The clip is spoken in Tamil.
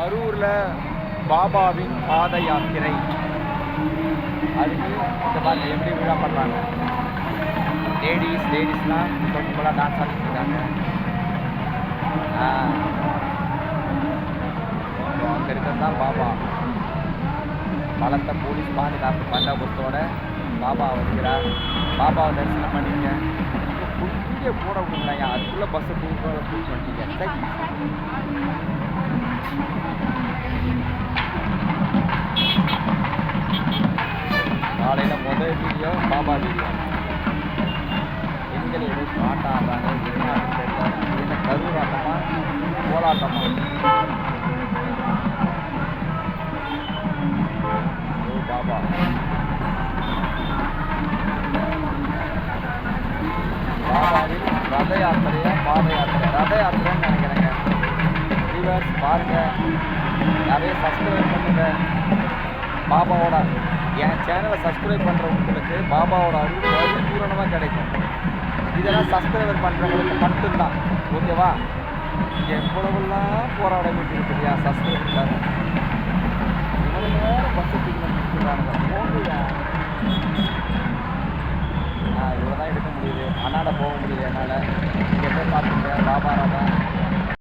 கரூரில் பாபாவின் பாத யாத்திரை. அதுக்கு இந்த பாருங்க எப்படி விழா பண்ணுறாங்க. லேடிஸ்லாம் கொஞ்சம் டான்ஸ் ஆடிட்டு இருக்காங்க. அங்கே இருக்கிறது தான் பாபா. பலத்த போலீஸ் பாதுகாப்பு பந்தாபுரத்தோட பாபா வருகிறார். பாபாவை தரிசனம் பண்ணிங்க. வீடியோ போட விடுங்கய்யா, அதுக்குள்ளே பஸ்ஸை தூக்க பண்ணிட்டீங்க. சரி, காலையில் முதல் வீடியோ பாபா வீடியோ. பெண்கள் ஏதோ பாட்ட ஆடுறாங்க. என்ன கரூர் ஆட்டமா போராட்டமா? ஓ பாபா, பாபாவில் ரத யாத்திரையா பாத யாத்திரை? ரத யாத்திரைன்னு நினைக்கிறேங்க. வியூவர்ஸ் பாருங்க, நிறைய சப்ஸ்கிரைப் பண்ணுங்க. பாபாவோட என் சேனலை சப்ஸ்கிரைப் பண்ணுறவங்களுக்கு பாபாவோட அருள் பரிபூரணமாக கிடைக்கும். இதெல்லாம் சப்ஸ்கிரைபர் பண்ணுறவங்களுக்கு மட்டும்தான், ஓகேவா? எவ்வளவுலாம் போராட வேண்டியிருக்குது என் சப்ஸ்கிரைபருக்காக. இவ்வளோ நேரம் பஸ்ஸுக்கு போங்க.